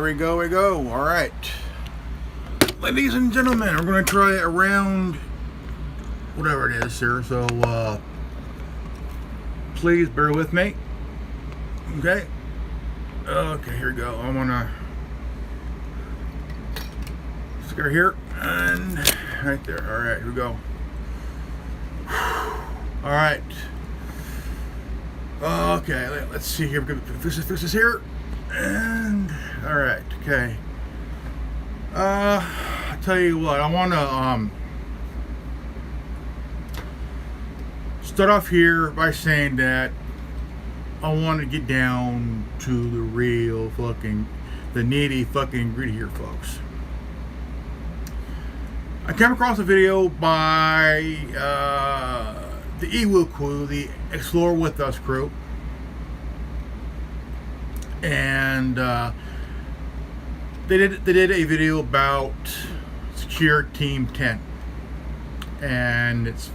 we go. All right. Ladies and gentlemen, we're going to try a round, whatever it is here. So, please bear with me. Okay. Okay, here we go. I'm going to stick her here and right there. All right, here we go. All right. Okay, let's see here. We're going to fix this here. And, all right, okay. I tell you what, I want to start off here by saying that I want to get down to the real the nitty fucking gritty here, folks. I came across a video by the Ewu crew, the Explore With Us crew, and they did a video about Secure Team 10, and it's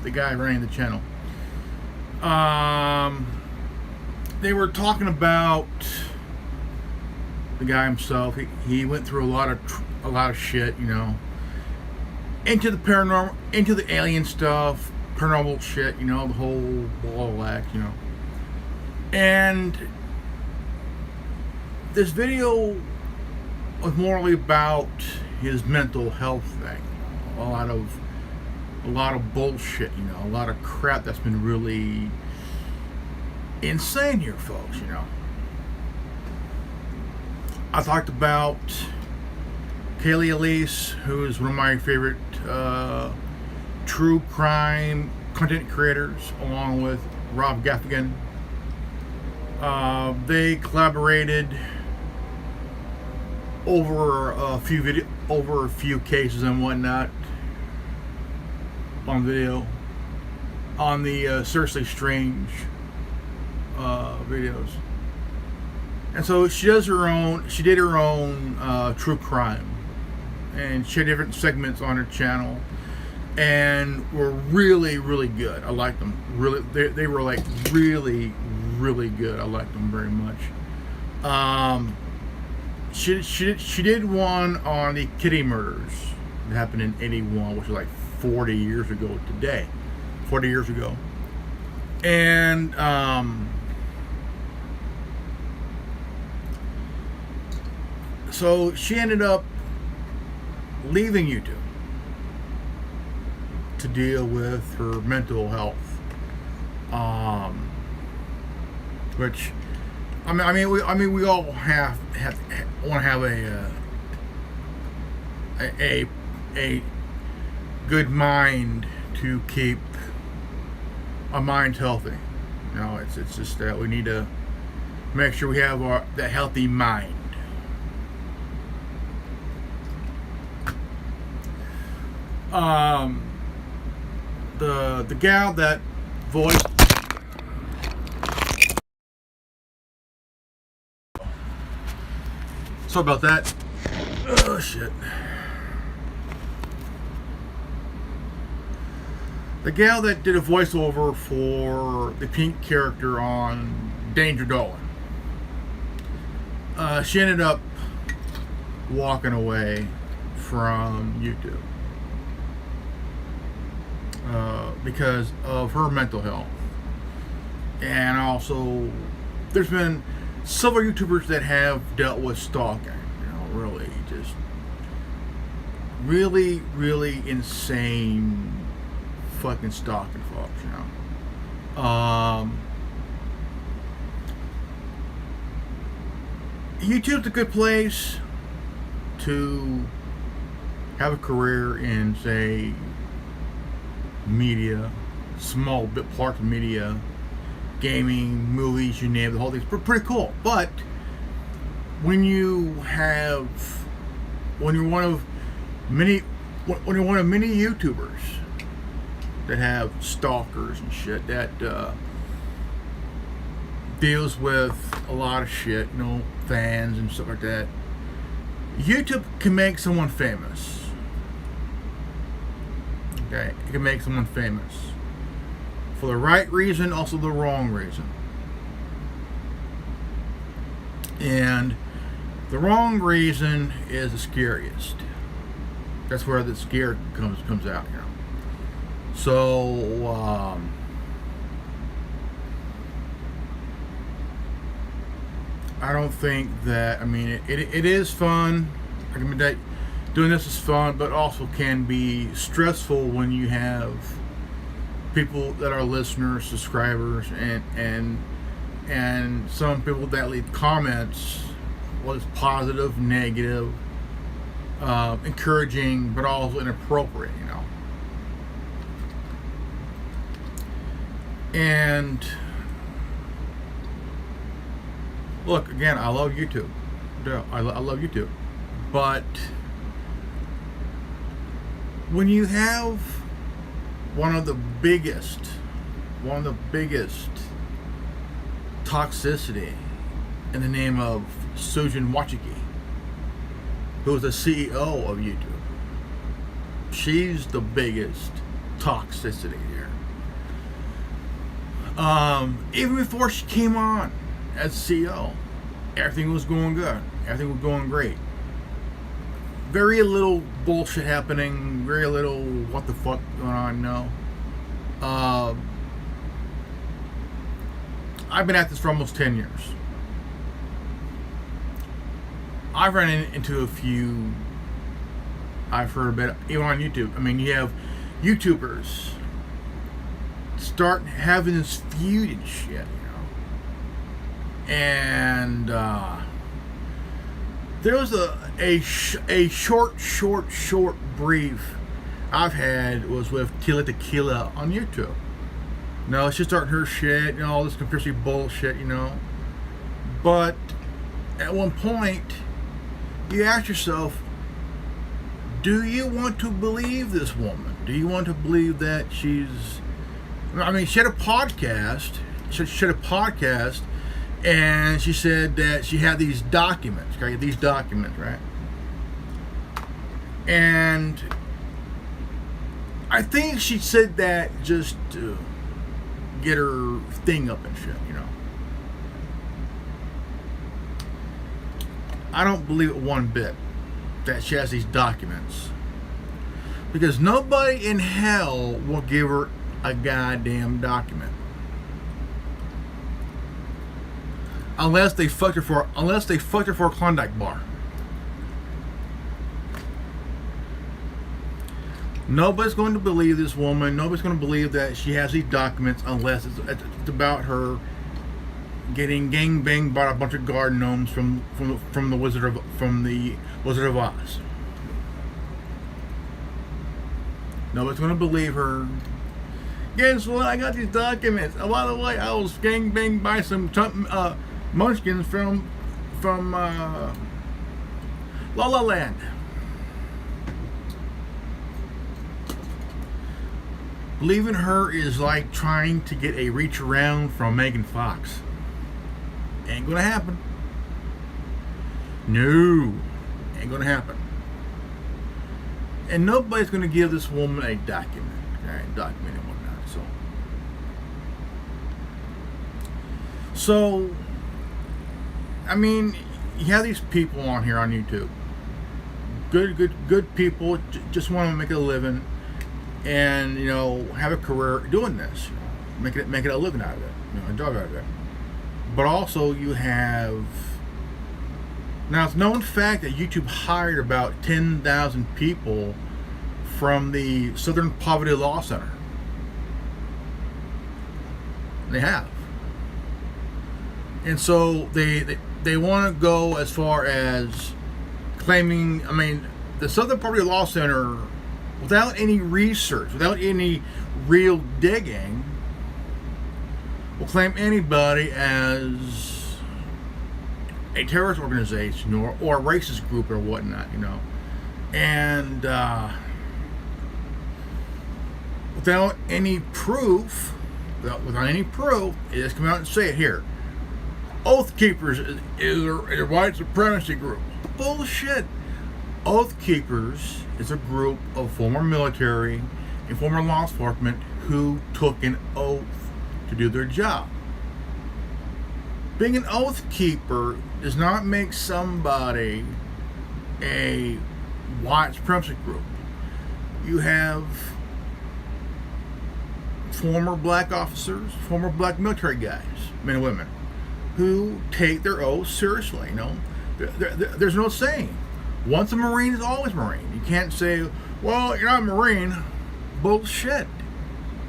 the guy running the channel. They were talking about the guy himself. He went through a lot of shit, you know, into the paranormal, into the alien stuff, paranormal shit, you know, the whole ball of wax, you know. And this video was morally about his mental health thing. A lot of bullshit, you know, a lot of crap that's been really insane here, folks, you know. I talked about Kaylee Elise, who is one of my favorite true crime content creators, along with Rob Gaffigan. They collaborated over a few cases and whatnot on video, on the Seriously Strange videos. And so she did her own true crime, and she had different segments on her channel, and were really, really good. I liked them. Really, they were like really, really good. I liked them very much. She did one on the Kitty murders that happened in '81, which was like 40 years ago today. 40 years ago. And so she ended up leaving YouTube to deal with her mental health, which we all want to have a good mind to keep our minds healthy. You know, it's just that we need to make sure we have that healthy mind. The gal that voiced sorry about that. Oh shit. The gal that did a voiceover for the pink character on Danger Dolan, she ended up walking away from YouTube because of her mental health. And also, there's been several YouTubers that have dealt with stalking, you know, really just really insane fucking stalking, folks, you know. YouTube's a good place to have a career in, say, media, small bit parts of media, gaming, movies, you name it, the whole thing's pretty cool. But when you're one of many YouTubers that have stalkers and shit, that deals with a lot of shit, you know, fans and stuff like that, YouTube can make someone famous. Okay, it can make someone famous for the right reason, also the wrong reason. And The wrong reason is the scariest. That's where the scare comes out, you know. So I don't think that. I mean, it is fun. I mean, that doing this is fun, but also can be stressful when you have people that are listeners, subscribers, and some people that leave comments, whether it's positive, negative, encouraging, but also inappropriate, you know. And look, again, I love YouTube. I love YouTube, but when you have one of the biggest toxicity in the name of Sujin Wachiki, who is the CEO of YouTube. She's the biggest toxicity here. Even before she came on as CEO, everything was going good. Everything was going great. Very little bullshit happening. Very little what the fuck going on. No. I've been at this for almost 10 years. I've run into a few. I've heard a bit, even on YouTube. I mean, you have YouTubers start having this feud and shit, you know. And there was a short brief I've had was with Tila Tequila on YouTube. No, she's starting her shit, you know, all this conspiracy bullshit, you know. But at one point, you ask yourself, do you want to believe this woman? Do you want to believe that she's... I mean, she had a podcast. She had a podcast, and she said that she had these documents, okay? These documents, right? And I think she said that just to get her thing up and shit, you know. I don't believe it one bit that she has these documents, because nobody in hell will give her a goddamn document unless they fucked her for a Klondike bar. Nobody's going to believe this woman. Nobody's going to believe that she has these documents unless it's about her getting gangbanged by a bunch of garden gnomes from the Wizard of Oz. Nobody's going to believe her. Guess what? I got these documents. Oh, by the way, I was gangbanged by some munchkins from La La Land. Believing her is like trying to get a reach around from Megan Fox. Ain't gonna happen. No, ain't gonna happen. And nobody's gonna give this woman a document, alright, document and whatnot. So, I mean, you have these people on here on YouTube. Good people just want to make a living, and you know, have a career doing this, make it a living out of it, you know, a job out of it. But also you have, now it's known fact that YouTube hired about 10,000 people from the Southern Poverty Law Center. They have. And so they want to go as far as claiming, I mean, the Southern Poverty Law Center, without any research, without any real digging, will claim anybody as a terrorist organization or a racist group or whatnot, you know. And without any proof, they just come out and say it here. Oath Keepers is a white supremacy group. Bullshit. Oath Keepers is a group of former military and former law enforcement who took an oath to do their job. Being an oath keeper does not make somebody a white supremacy group. You have former black officers, former black military guys, men and women, who take their oath seriously. You know, there's no saying, once a Marine is always a Marine. You can't say, well, you're not a Marine. Bullshit.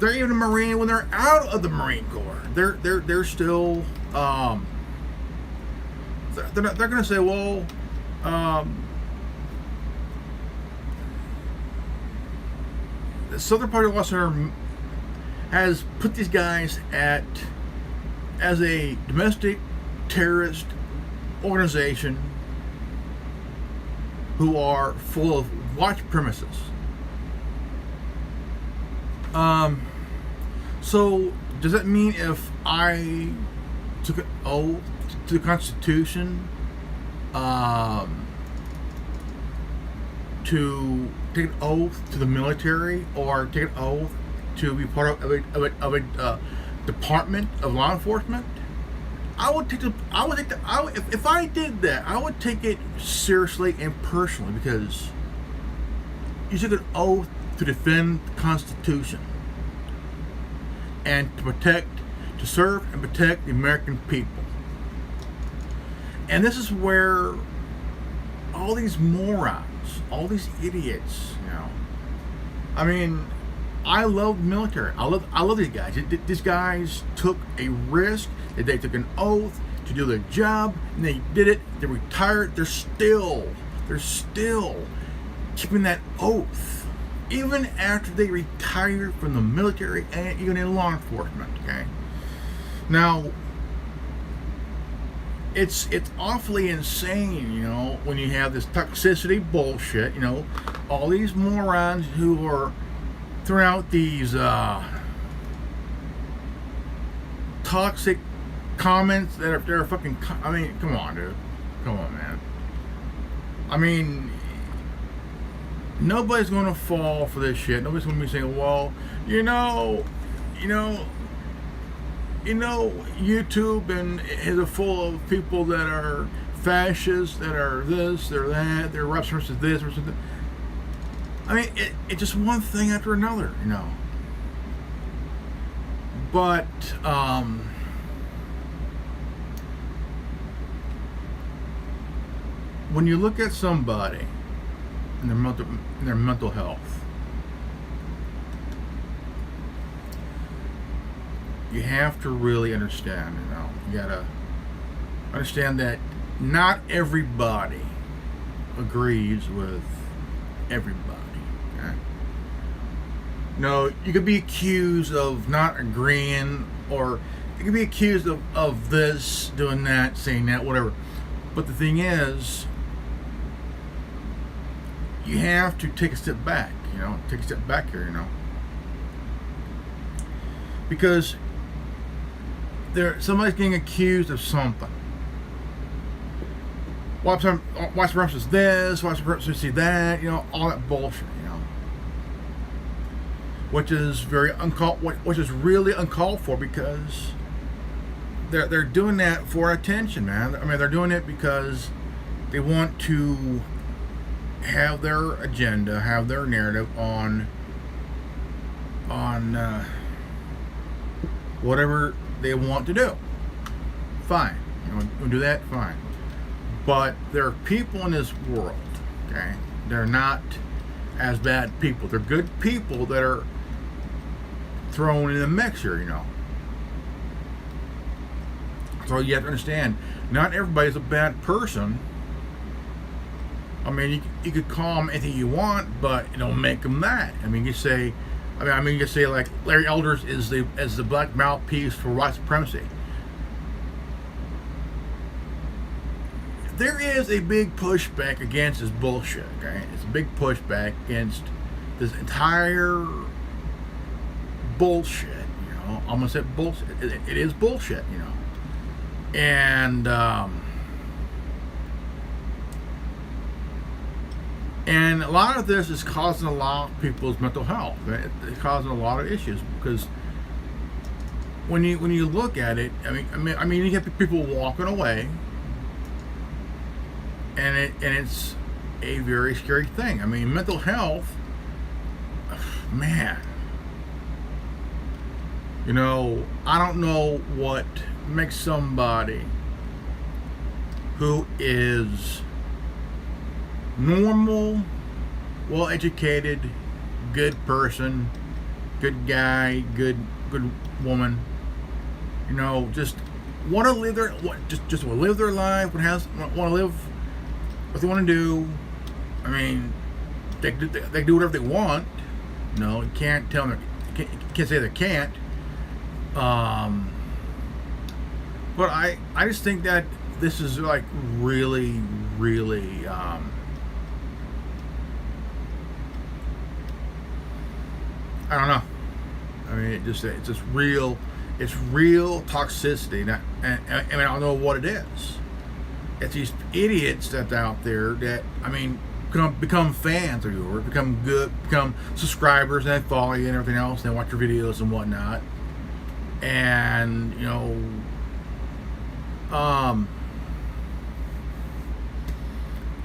They're even a Marine when they're out of the Marine Corps. They're still they're going to say, well, the Southern Party Law Center has put these guys as a domestic terrorist organization who are full of white supremacists. So does that mean if I took an oath to the Constitution to take an oath to the military, or take an oath to be part of a department of law enforcement, if I did that, I would take it seriously and personally, because you took an oath to defend the Constitution and to serve and protect the American people. And this is where all these morons, all these idiots, you know, I mean, I love the military. I love these guys. These guys took a risk. They took an oath to do their job, and they did it. They retired. They're still keeping that oath, even after they retired from the military and even in law enforcement. Okay. Now, it's awfully insane, you know, when you have this toxicity bullshit. You know, all these morons who are throwing out these toxic comments that are fucking. I mean, come on, dude. Come on, man. I mean, nobody's going to fall for this shit. Nobody's going to be saying, well, you know, YouTube and is full of people that are fascists, that are this, they're that, they're references to this, references to that. I mean, it's just one thing after another, you know. But when you look at somebody and their mental health, you have to really understand, you know. You gotta understand that not everybody agrees with everybody. Okay? No, you could be accused of not agreeing, or you could be accused of this, doing that, saying that, whatever. But the thing is, you have to take a step back, you know, take a step back here, you know. Because somebody's getting accused of something. White supremacy is this, white supremacy is that, you know, all that bullshit, you know. Which is really uncalled for, because they're doing that for attention, man. I mean, they're doing it because they want to have their agenda, have their narrative on whatever they want to do. Fine, you know, we'll do that. Fine, but there are people in this world. Okay, they're not as bad people. They're good people that are thrown in the mixer, you know. So you have to understand, not everybody's a bad person. I mean, you could call them anything you want, but it don't make them that. I mean, you say like Larry Elders is the black mouthpiece for white supremacy. There is a big pushback against this bullshit. Okay, it's a big pushback against this entire bullshit. You know, I'm gonna say bullshit. It is bullshit. You know, and a lot of this is causing a lot of people's mental health. It's causing a lot of issues, because when you look at it, I mean, you get people walking away, and it's a very scary thing. I mean, mental health, man. You know, I don't know what makes somebody who is normal, well-educated, good person, good guy, good woman, you know, just want to live their just want to live their life, want to live what they want to do. I mean, they do whatever they want. You know, you can't tell them, you can't say they can't. But I just think that this is like really, really, I don't know. I mean, it's just real toxicity. And I mean, I don't know what it is. It's these idiots that's out there that, I mean, become fans of yours, become subscribers, and they follow you and everything else, and they watch your videos and whatnot. And, you know,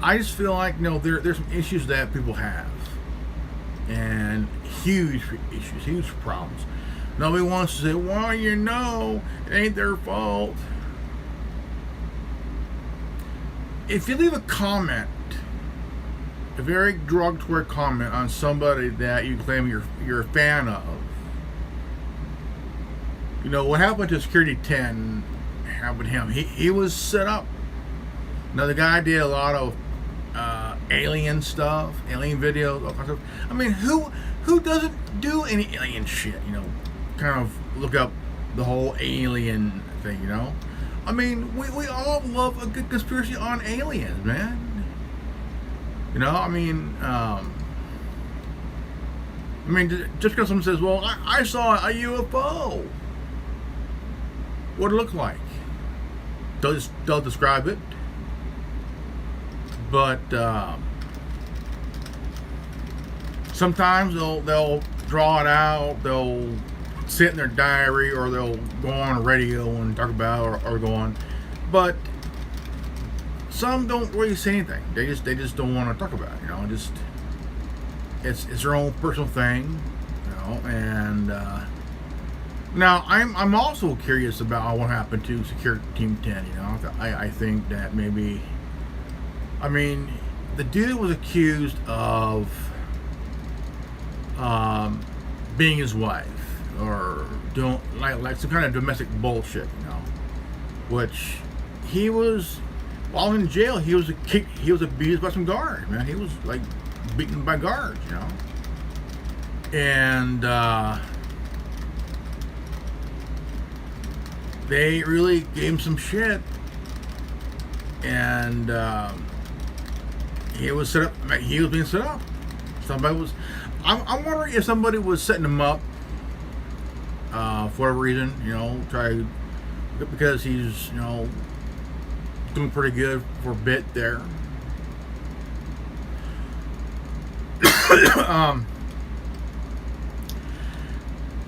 I just feel like, you know, there's some issues that people have, and huge issues, huge problems. Nobody wants to say, well, you know, it ain't their fault. If you leave a comment, a very derogatory comment on somebody that you claim you're a fan of, you know, what happened to Security 10 happened to him. He was set up. Now, the guy did a lot of alien stuff, alien videos, all kinds of. I mean, who doesn't do any alien shit, you know? Kind of look up the whole alien thing, you know? I mean, we all love a good conspiracy on aliens, man. You know, I mean, just because someone says, well, I saw a UFO. What it look like? They'll describe it, but sometimes they'll draw it out. They'll sit in their diary, or they'll go on a radio and talk about, or go on. But some don't really say anything. They just don't want to talk about it. You know, just it's their own personal thing. You know, and. Now, I'm also curious about what happened to Security Team 10, you know. I think that maybe, I mean, the dude was accused of being his wife, or doing like some kind of domestic bullshit, you know. Which he was, while in jail, he was abused by some guards, man. He was like beaten by guards, you know. And they really gave him some shit, and he was set up. He was being set up. Somebody was. I'm wondering if somebody was setting him up for whatever reason. You know, because he's, you know, doing pretty good for a bit there.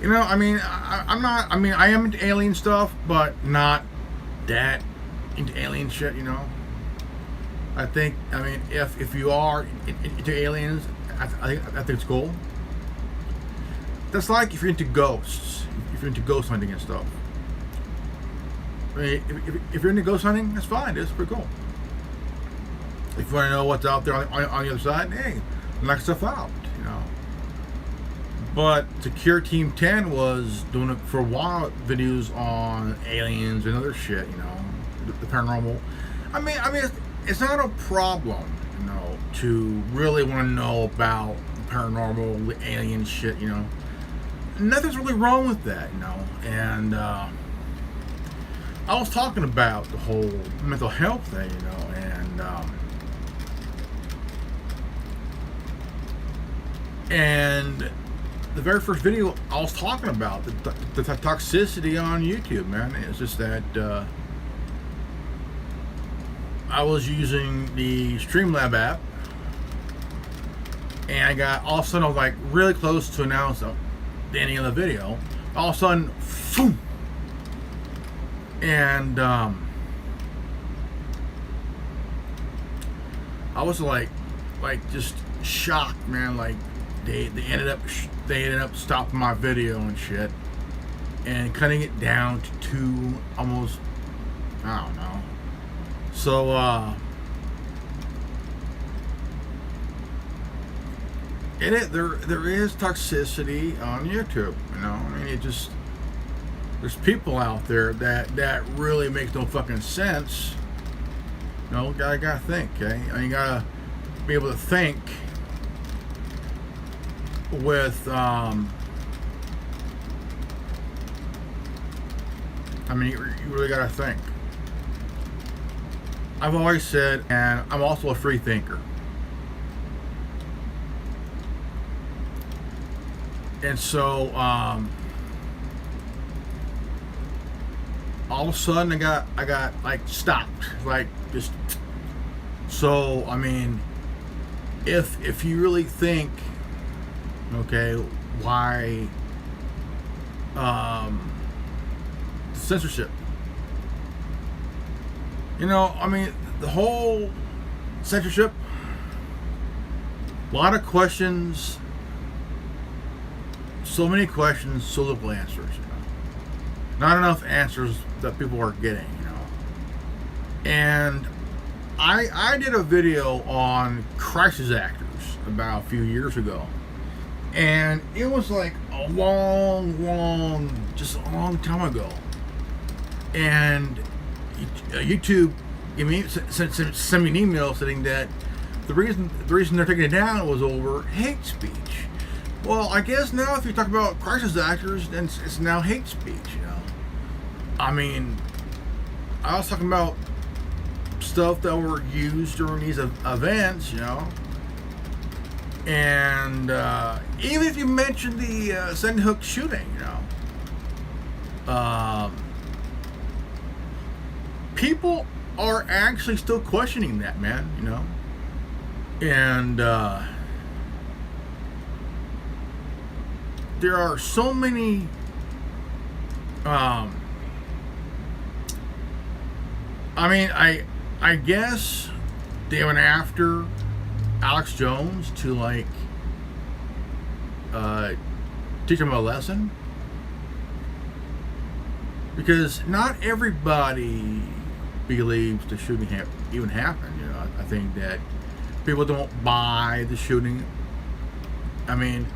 You know, I mean, I'm not. I mean, I am into alien stuff, but not that into alien shit. You know, I think. I mean, if you are into aliens, I think it's cool. That's like if you're into ghosts. If you're into ghost hunting and stuff. I mean, if you're into ghost hunting, that's fine. It's pretty cool. If you want to know what's out there on the other side, hey, knock stuff out. You know. But Secure Team 10 was doing it for a while, videos on aliens and other shit, you know, the paranormal. I mean, it's not a problem, you know, to really want to know about the paranormal, the alien shit, you know. Nothing's really wrong with that, you know. And I was talking about the whole mental health thing, you know, and the very first video I was talking about, the toxicity on YouTube, man. It's just that I was using the Streamlab app, and I got, all of a sudden I was like really close to announce the ending of the video. All of a sudden, boom, And I was like just shocked, man. Like they ended up stopping my video and shit, and cutting it down to 2, almost, I don't know. So there is toxicity on YouTube, you know. I mean, there's people out there that really makes no fucking sense. You know, gotta think, okay? You gotta be able to think with, I mean, you really gotta think. I've always said, and I'm also a free thinker. And so, all of a sudden, I got like stopped, like just. So I mean, if you really think, okay, why censorship? You know, I mean, the whole censorship. A lot of questions. So many questions, so little answers, you know. Not enough answers that people are getting, you know. And I did a video on crisis actors about a few years ago. And it was like a long time ago. And YouTube sent me an email saying that the reason they're taking it down was over hate speech. Well, I guess now if you talk about crisis actors, then it's now hate speech, you know. I mean, I was talking about stuff that were used during these events, you know. And even if you mention the Sandy Hook shooting, you know, people are actually still questioning that, man, you know. And there are so many I mean, I guess they went after Alex Jones to like teach him a lesson, because not everybody believes the shooting even happened. You know, I think that people don't buy the shooting. I mean,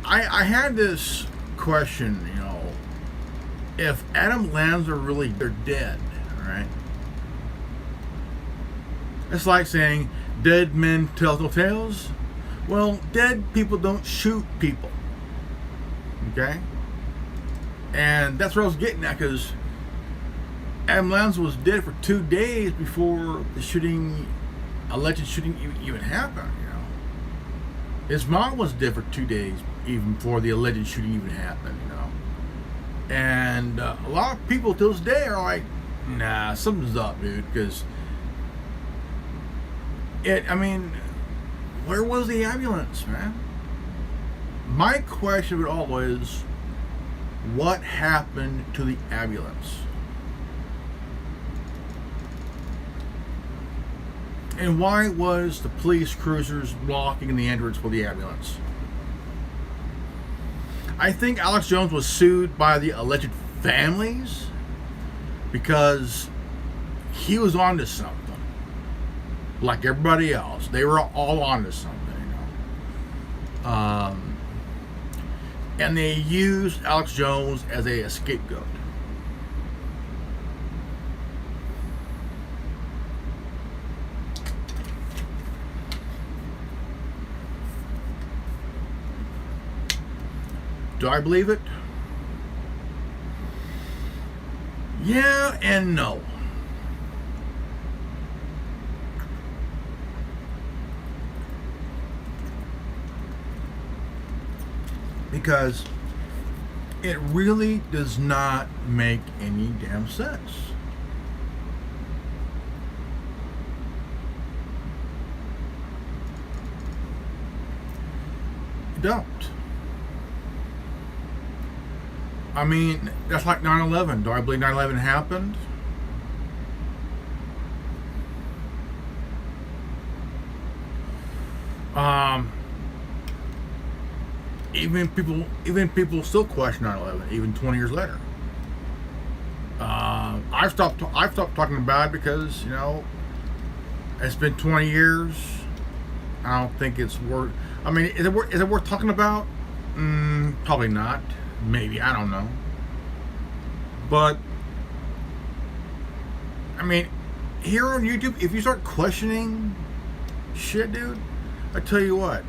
I had this question, you know, if Adam Lanza really, they're dead, right? It's like saying dead men tell no tales. Well, dead people don't shoot people, okay? And that's what I was getting at, because Adam Lanza was dead for 2 days before the alleged shooting even happened, you know. His mom was dead for 2 days even before the alleged shooting even happened, you know. And a lot of people to this day are like, nah, something's up, dude, because I mean, where was the ambulance, man? My question would always, what happened to the ambulance? And why was the police cruisers blocking the entrance for the ambulance? I think Alex Jones was sued by the alleged families because he was onto something. Like everybody else, they were all onto something, you know. And they used Alex Jones as a scapegoat. Do I believe it? Yeah and no. Because it really does not make any damn sense. You don't. I mean, that's like 9/11. Do I believe 9/11 happened? Even people still question 9/11, even 20 years later. I've stopped talking about it because, you know, it's been 20 years. I don't think it's worth. I mean, is it worth talking about? Probably not. Maybe, I don't know. But I mean, here on YouTube, if you start questioning shit, dude, I tell you what,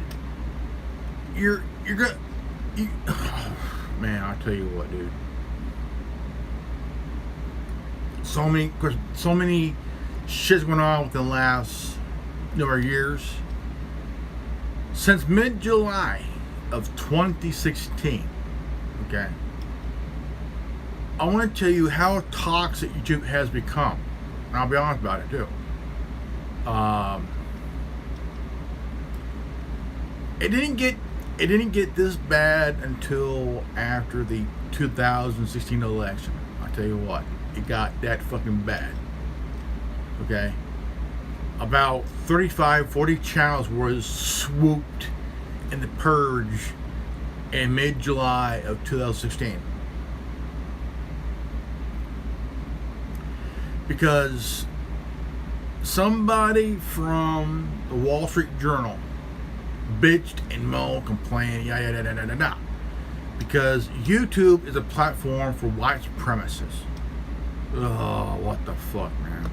you're gonna, man, I tell you what, dude. So many shit's going on within the last number of years. Since mid-July of 2016, okay, I want to tell you how toxic YouTube has become. And I'll be honest about it too. It didn't get this bad until after the 2016 election. I'll tell you what, it got that fucking bad. Okay? About 35-40 channels was swooped in the purge in mid-July of 2016. Because somebody from the Wall Street Journal bitched and moaned, complained, yada. Because YouTube is a platform for white supremacists. Oh, what the fuck, man.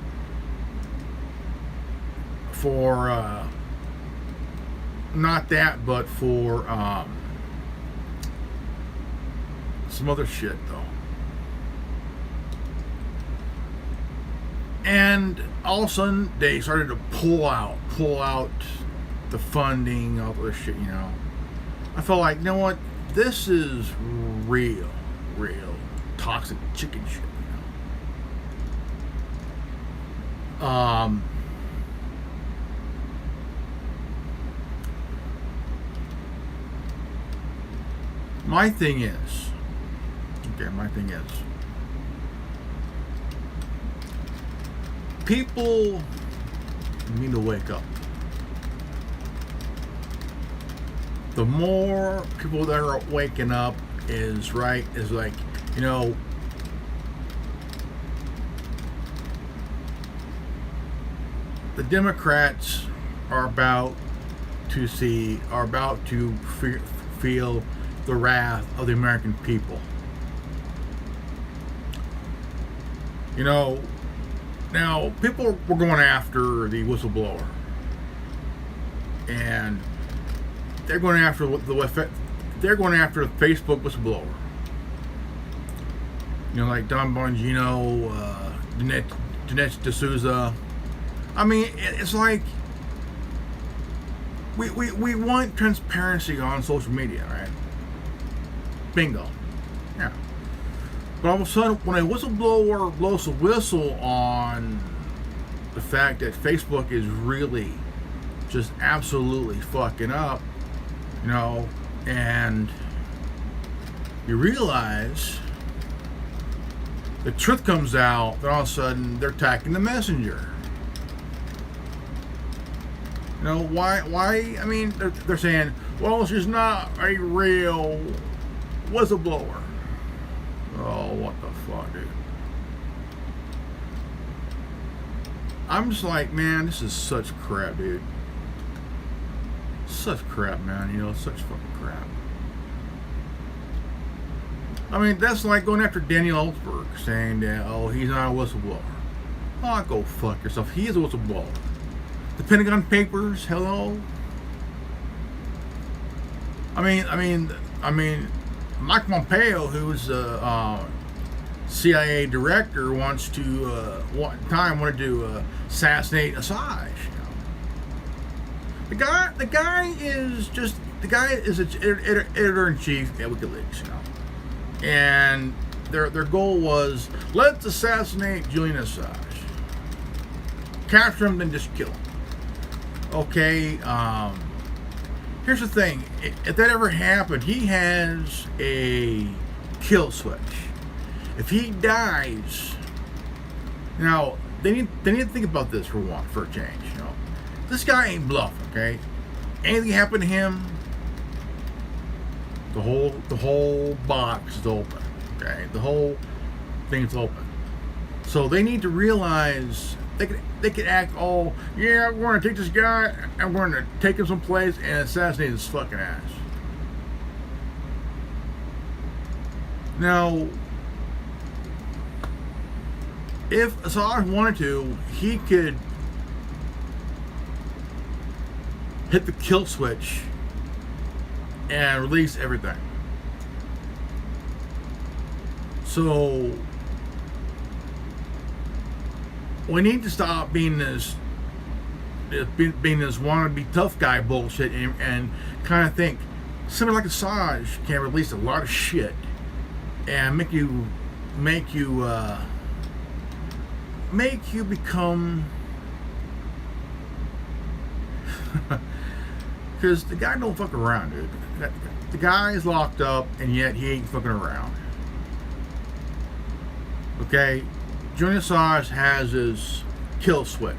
For, not that, but for, some other shit, though. And all of a sudden, they started to pull out the funding, all this shit, you know. I felt like, you know what? This is real toxic chicken shit, you know. My thing is, people need to wake up. The more people that are waking up is like, you know, the Democrats are about to feel the wrath of the American people. You know, now people were going after the whistleblower, and they're going after the Facebook whistleblower. You know, like Don Bongino, Dinesh D'Souza. I mean, it's like we want transparency on social media, right? Bingo. Yeah. But all of a sudden, when a whistleblower blows a whistle on the fact that Facebook is really just absolutely fucking up, you know, and you realize the truth comes out, then all of a sudden they're attacking the messenger. You know, why? I mean, they're saying, well, she's not a real whistleblower. Oh, what the fuck, dude. I'm just like, man, this is such crap, dude. Such crap, man. You know, such fucking crap. I mean, that's like going after Daniel Ellsberg, saying that, oh, he's not a whistleblower. Oh, go fuck yourself. He is a whistleblower. The Pentagon Papers, hello. I mean, Mike Pompeo, who's a CIA director, wanted to assassinate Assange. You know? The guy is an editor in chief at WikiLeaks, you know, and their goal was, let's assassinate Julian Assange, capture him, then just kill him. Okay, here's the thing. If that ever happened, he has a kill switch. If he dies, now they need to think about this for a change. You know, this guy ain't bluffing. Okay, anything happen to him, the whole box is open. Okay, the whole thing's open. So they need to realize they could act all, yeah, we're going to take this guy and we're going to take him someplace and assassinate his fucking ass. Now, if Assange wanted to, he could hit the kill switch and release everything. So we need to stop being this wannabe tough guy bullshit and kind of think somebody like Assange can release a lot of shit and make you become, because the guy don't fuck around, dude. The guy is locked up and yet he ain't fucking around. Okay, Julian Assange has his kill switch,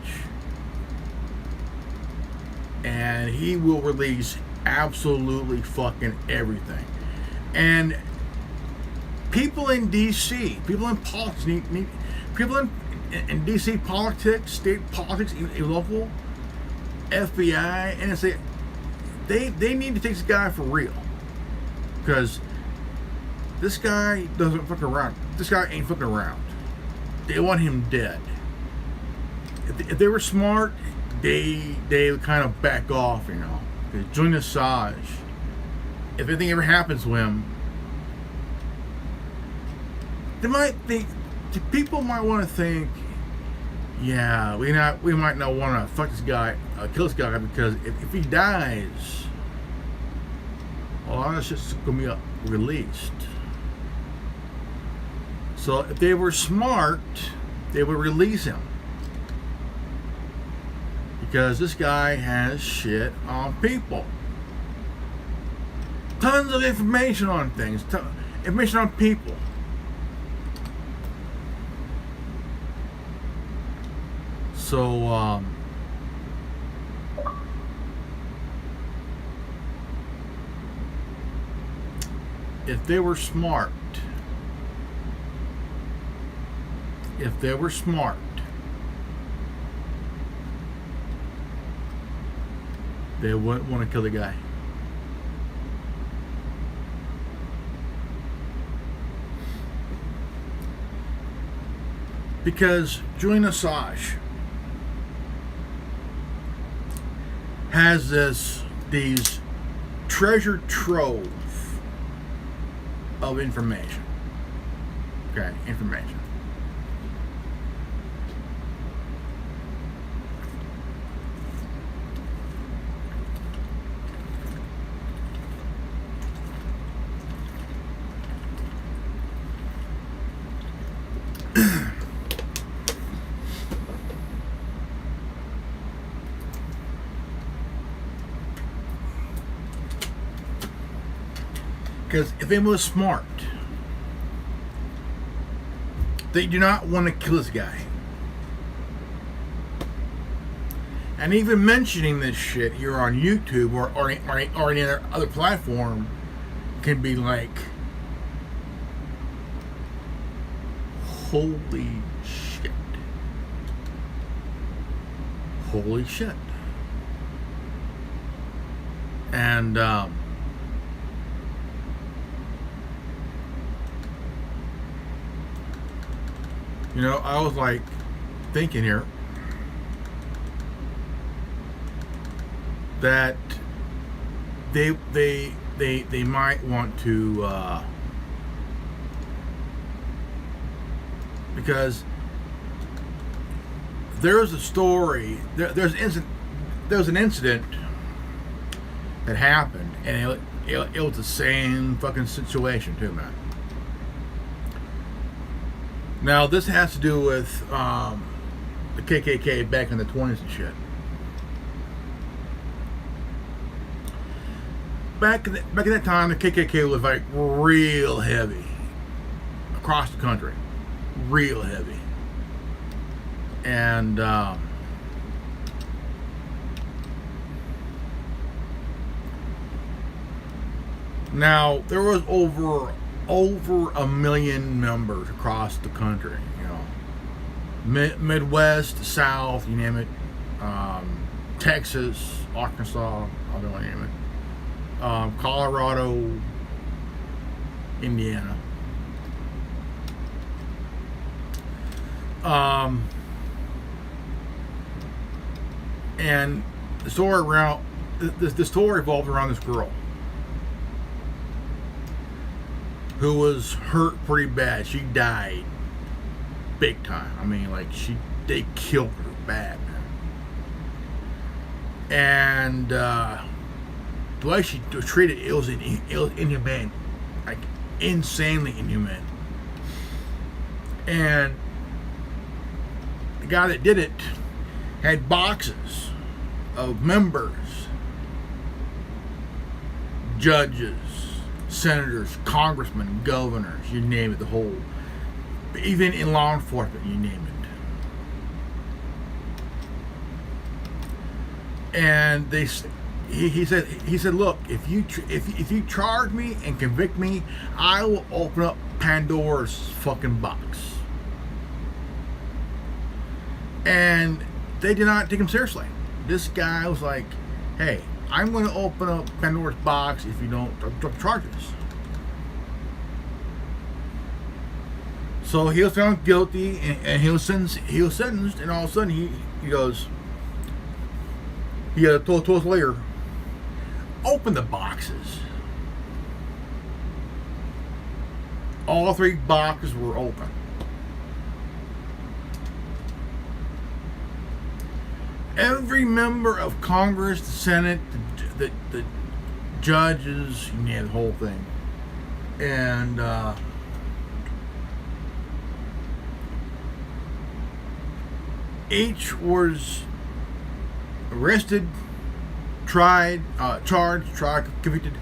and he will release absolutely fucking everything. And people in DC, people in politics, people in DC politics, state politics, local, FBI, NSA, they need to take this guy for real, because this guy doesn't fuck around. This guy ain't fucking around. They want him dead. If they were smart, they would kind of back off, you know. Julian Assange, if anything ever happens to him, people might want to think, yeah, we might not want to fuck this guy, kill this guy, because if he dies, a lot of shit's gonna be released. So if they were smart, they would release him, because this guy has shit on people. Tons of information on things, information on people. So, if they were smart, they wouldn't want to kill the guy. Because Julian Assange has these treasure trove of information. Okay, information. Because if they were smart, they do not want to kill this guy. And even mentioning this shit here on YouTube or any other platform can be like, holy shit. Holy shit. And, you know, I was like thinking here that they might want to because there's a story, there's an incident that happened, and it was the same fucking situation too, man. Now, this has to do with the KKK back in the 20s and shit. Back at that time, the KKK was like real heavy across the country, real heavy. And now there was over a million members across the country. You know, Midwest, South, you name it, Texas, Arkansas, I don't name it, Colorado, Indiana. And the story around the story revolved around this girl who was hurt pretty bad. She died big time. I mean, like they killed her bad. And the way she was treated, it was inhumane, like insanely inhumane. And the guy that did it had boxes of members, judges, senators, congressmen, governors, you name it, the whole, even in law enforcement, you name it. And he said, look, if you charge me and convict me, I will open up Pandora's fucking box. And they did not take him seriously. This guy was like, hey, I'm going to open up Pandora's box if you don't drop charges. So he was found guilty, and he was sentenced, and all of a sudden he goes, he told his lawyer, open the boxes. All 3 boxes were open. Every member of Congress, the Senate, the judges, you know, the whole thing. And each was arrested, charged, convicted,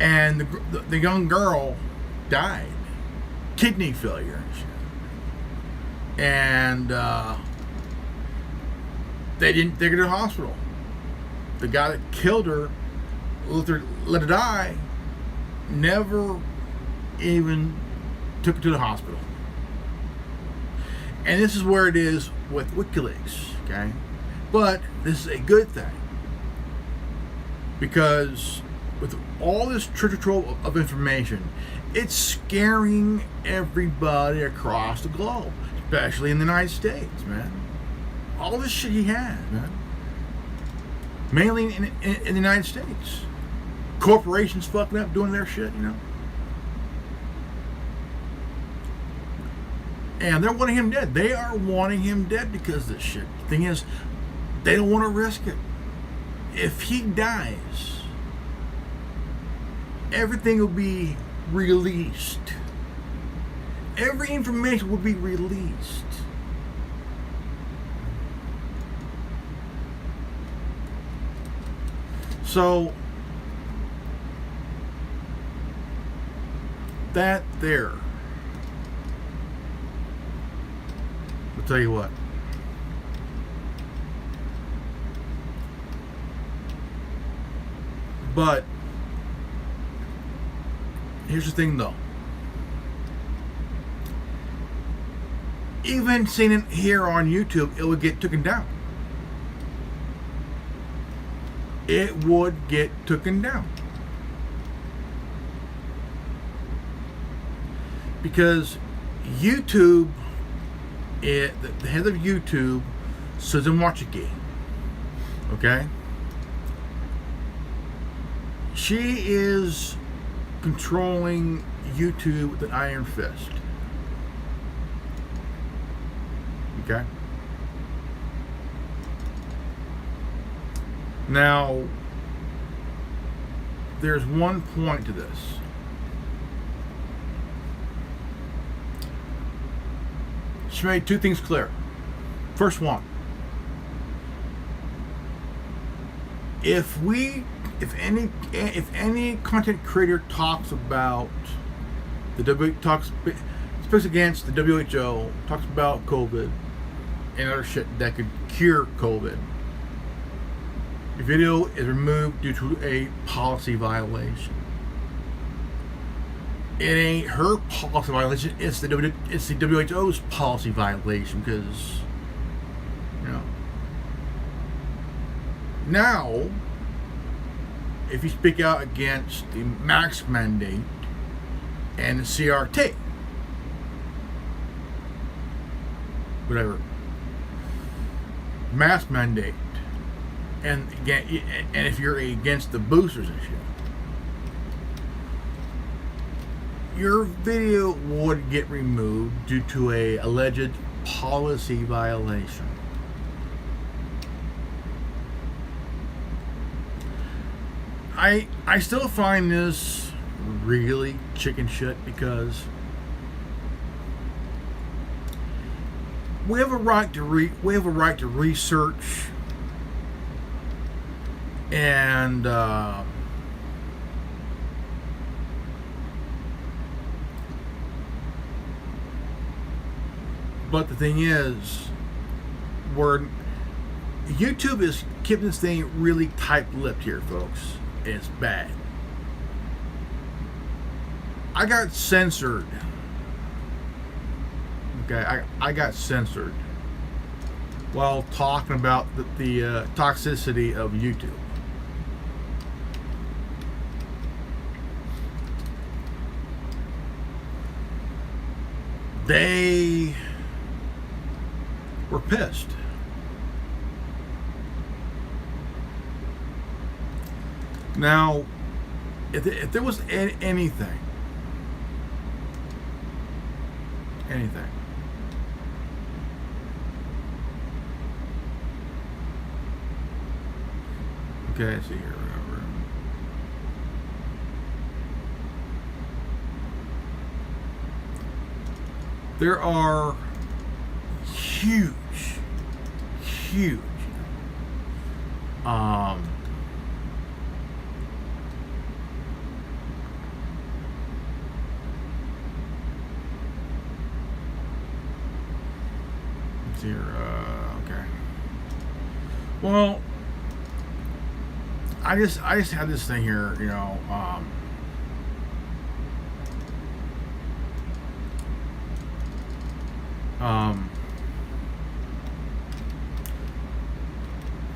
and the young girl died. Kidney failure and shit. And they didn't take her to the hospital. The guy that killed her, let her die, never even took her to the hospital. And this is where it is with WikiLeaks, okay? But this is a good thing, because with all this treasure trove of information, it's scaring everybody across the globe, especially in the United States, man. All this shit he has, man. Mainly in the United States. Corporations fucking up, doing their shit, you know. And they're wanting him dead. They are wanting him dead because of this shit. The thing is, they don't want to risk it. If he dies, everything will be released. Every information will be released. So, that there, I'll tell you what. But, here's the thing though. Even seeing it here on YouTube, it would get taken down. It would get taken down. Because YouTube, the head of YouTube, Susan Wojcicki, okay? She is controlling YouTube with an iron fist. Okay? Now, there's one point to this. She made 2 things clear. First one, if any content creator talks about the speaks against the WHO, talks about COVID and other shit that could cure COVID. The video is removed due to a policy violation. It ain't her policy violation, it's the WHO's policy violation, because, you know. Now, if you speak out against the mask mandate and the CRT, whatever, mask mandate, and if you're against the boosters and shit, your video would get removed due to a alleged policy violation. I still find this really chicken shit, because we have a right to research and but the thing is, YouTube is keeping this thing really tight-lipped here, folks. It's bad. I got censored. Okay, I got censored while talking about the toxicity of YouTube. They were pissed. Now, if there was anything, okay, let's see here, whatever. There are huge let's see here, okay. Well, I just had this thing here, you know,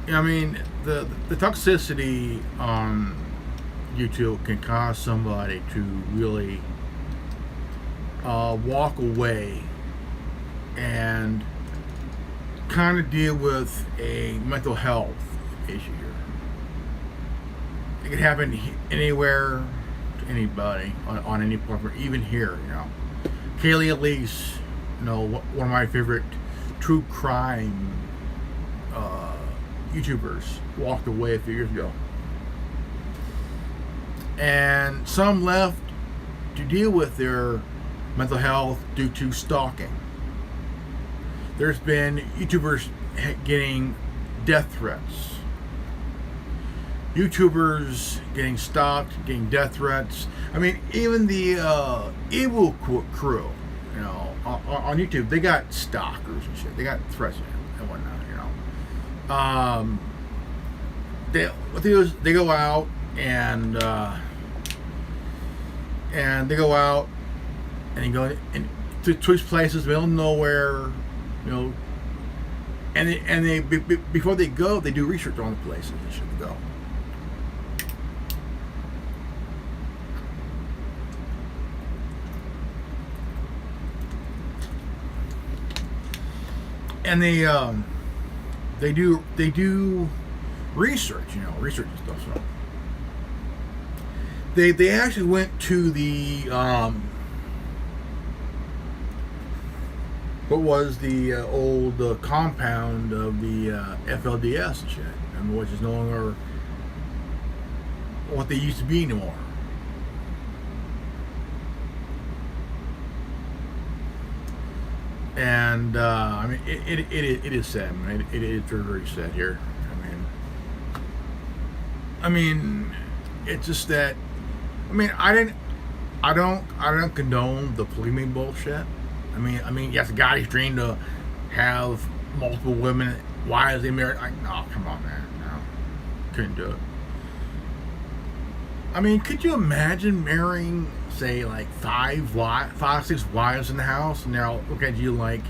I mean, the toxicity on YouTube can cause somebody to really walk away and kind of deal with a mental health issue here. It can happen anywhere to anybody on any platform, even here, you know. Kaylee Elise, you know, one of my favorite true crime YouTubers, walked away a few years ago. And some left to deal with their mental health due to stalking. There's been YouTubers getting death threats. YouTubers getting stalked, getting death threats. I mean, even the evil crew, you know, on YouTube, they got stalkers and shit. They got threats and whatnot, you know. What they do is they go out and they go out and they go to twist places, middle of nowhere, you know. And they before they go, they do research on the places they should go. And they do research, you know, research and stuff. So they actually went to the what was the old compound of the FLDS and shit, and which is no longer what they used to be anymore. And I mean, it is sad, man. It is very, very sad here. I mean, it's just that. I mean, I don't condone the polygamy bullshit. I mean, yes, the guy's dreamed to have multiple women. Why is he married? Like, no, come on, man, no, couldn't do it. I mean, could you imagine marrying, say, like five, 6 wives in the house, and they're all look at you like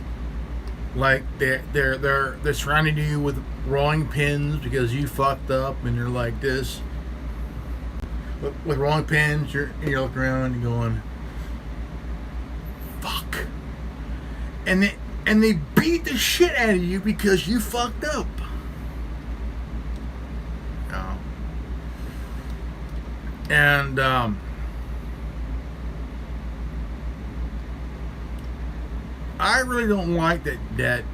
they're surrounding you with rolling pins because you fucked up, and you're like this with rolling pins. You look around and you're going, fuck, and they beat the shit out of you because you fucked up. And I really don't like that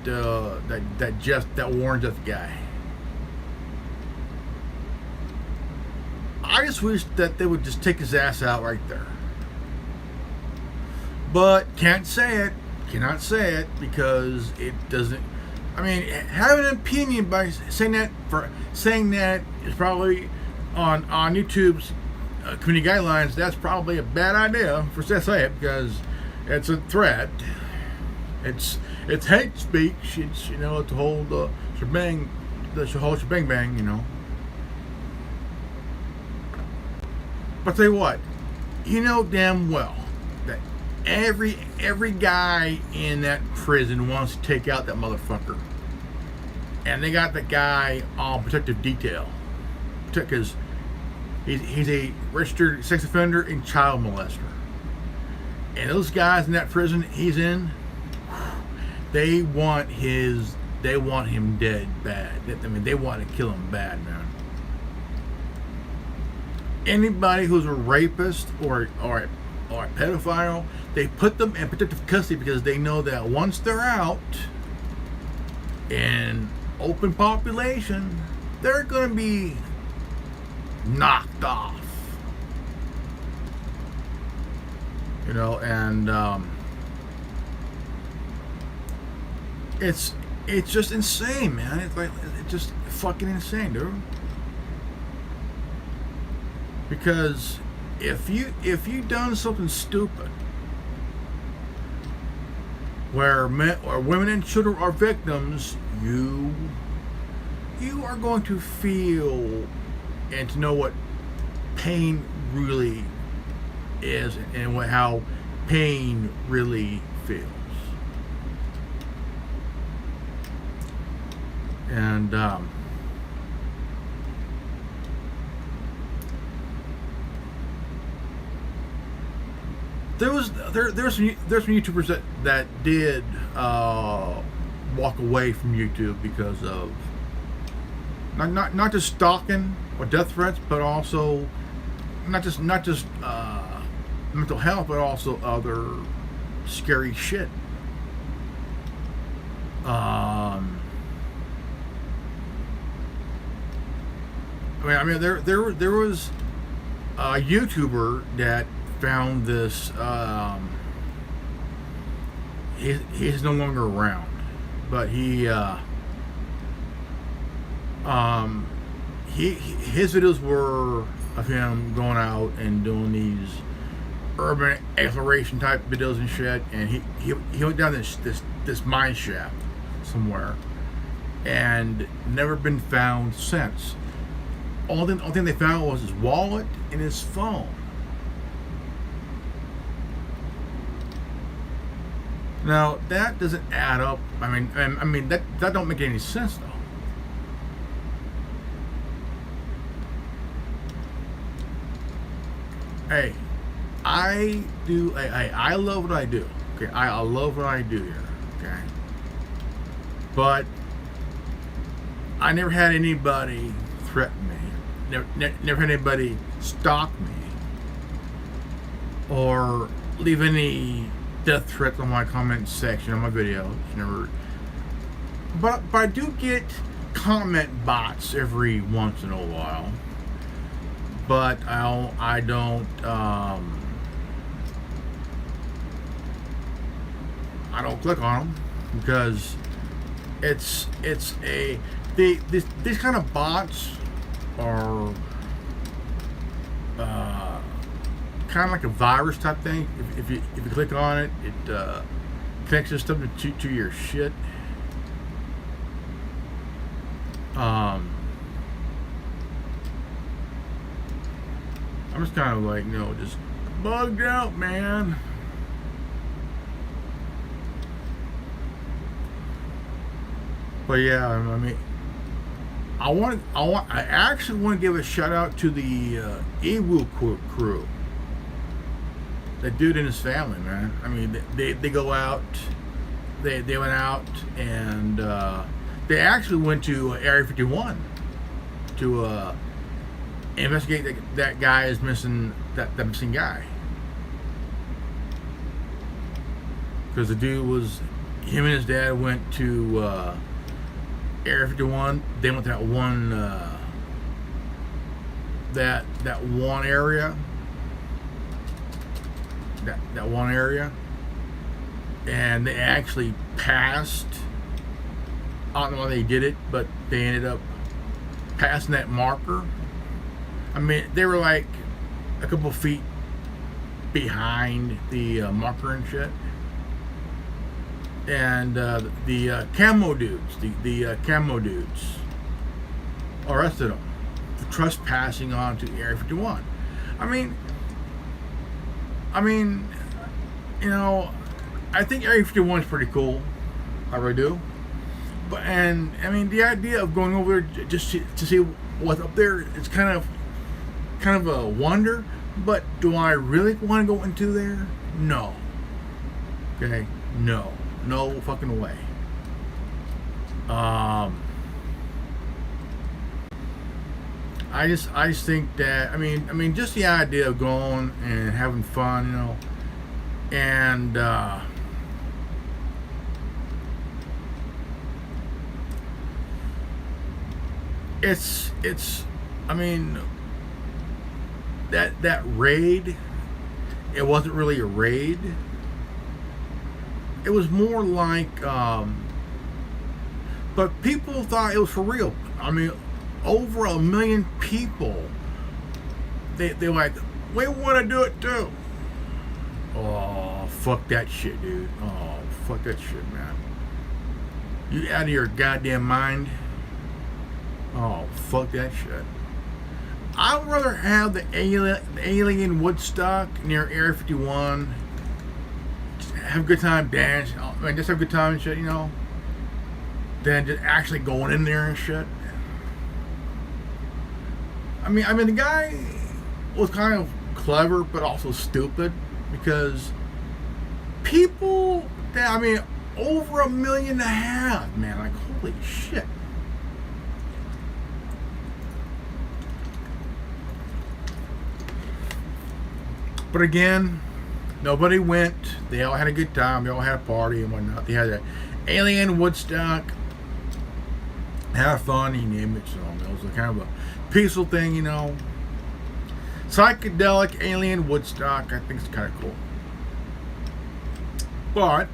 Warren Jeffs guy. I just wish that they would just take his ass out right there. But cannot say it because it doesn't. I mean, having an opinion by saying that is probably on YouTube's community guidelines. That's probably a bad idea for to say it because it's a threat. It's hate speech. It's it's the whole shebang, bang. But tell you what, damn well that every guy in that prison wants to take out that motherfucker, and they got the guy on protective detail because he's a registered sex offender and child molester, and those guys in that prison he's in, they want him dead bad. I mean, they want to kill him bad, man. Anybody who's a rapist or a pedophile, they put them in protective custody because they know that once they're out in open population, they're going to be knocked off. And it's just insane, man. It's just fucking insane, dude. Because if you done something stupid where men or women and children are victims, you are going to feel and to know what pain really is and how pain really feels. And there's some YouTubers that did walk away from YouTube because of not just stalking or death threats, but also not just mental health, but also other scary shit. I mean, there was a YouTuber that found this. He's no longer around, but his videos were of him going out and doing these urban exploration type videos and shit, and he went down this mine shaft somewhere and never been found since. Only thing they found was his wallet and his phone. Now that doesn't add up. I mean that don't make any sense though. Hey, I love what I do. Okay, I love what I do here. Okay, but I never had anybody threaten me. Never had anybody stalk me or leave any death threats on my comment section on my videos. Never. But I do get comment bots every once in a while. But I don't click on them because these kind of bots are kind of like a virus type thing. If you click on it, it connects this stuff to your shit. I'm just kind of like, just bugged out, man. But yeah, I mean, I actually want to give a shout out to the Ewu crew. That dude and his family, man. I mean, they go out. They went out and they actually went to Area 51 to investigate that guy is missing, that missing guy. Because the dude was, him and his dad went to Area 51. They went to that one that one area. That one area, and they actually passed. I don't know why they did it, but they ended up passing that marker. I mean, they were like a couple feet behind the marker and shit. And the camo dudes, the camo dudes, arrested them for trespassing onto Area 51. I mean, I think Area 51 is pretty cool. I really do. But I mean, the idea of going over there just to see what's up there, it's kind of a wonder. But do I really want to go into there? No. Okay, no fucking way. I just think that I mean just the idea of going and having fun, and it's I mean that raid, it wasn't really a raid. It was more like but people thought it was for real. I mean, over 1 million people, they're like, we want to do it too. Oh, fuck that shit, dude. Oh, fuck that shit, man. You out of your goddamn mind? Oh, fuck that shit. I would rather have the alien Woodstock near Area 51. Just have a good time, dance. I mean, just have a good time and shit, than just actually going in there and shit. I mean, the guy was kind of clever, but also stupid, because people, over 1.5 million, man, like, holy shit. But again, nobody went. They all had a good time. They all had a party and whatnot. They had an alien Woodstock. Had fun, you name it. So it was a kind of a peaceful thing, Psychedelic alien Woodstock. I think it's kind of cool. But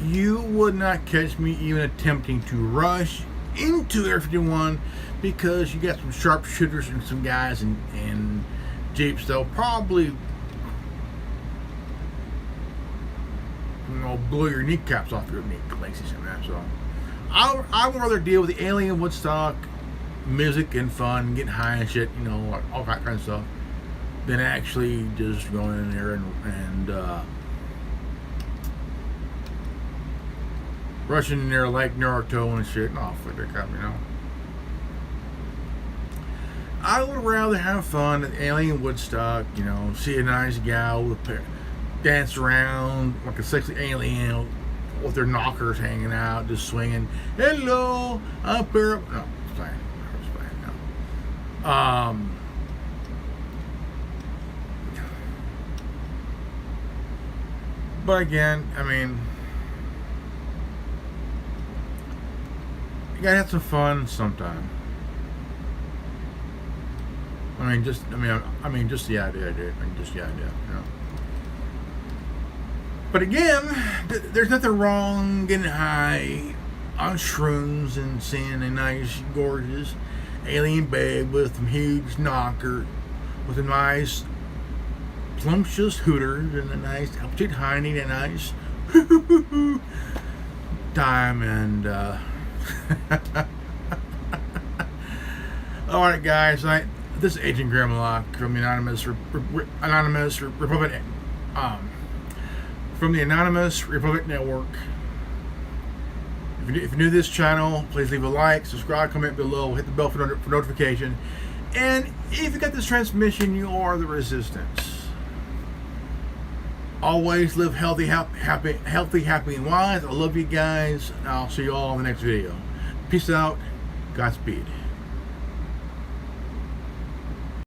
you would not catch me even attempting to rush into Area 51, because you got some sharpshooters and some guys in Jeeps that'll probably blow your kneecaps off your kneecaps and that. So I would rather deal with the alien Woodstock music and fun, getting high and shit, all that kind of stuff, than actually just going in there and rushing in there like Naruto and shit. No, fuck that crap, I would rather have fun at alien Woodstock, see a nice gal with dance around like a sexy alien with their knockers hanging out, just swinging. Hello, up here. No, it's fine. It's fine. No. But again, you gotta have some fun sometime. Just the idea, dude. Just the idea, But again, there's nothing wrong getting high on shrooms and seeing a nice, gorgeous alien babe with some huge knocker, with a nice scrumptious hooters and a nice altitude hiney and a nice diamond. All right, guys. This is Agent Grimlock from the Anonymous Republic. From the Anonymous Republic Network. If you're new to this channel, please leave a like, subscribe, comment below, hit the bell for notification. And if you got this transmission, you are the resistance. Always live healthy, happy, and wise. I love you guys. I'll see you all in the next video. Peace out. Godspeed.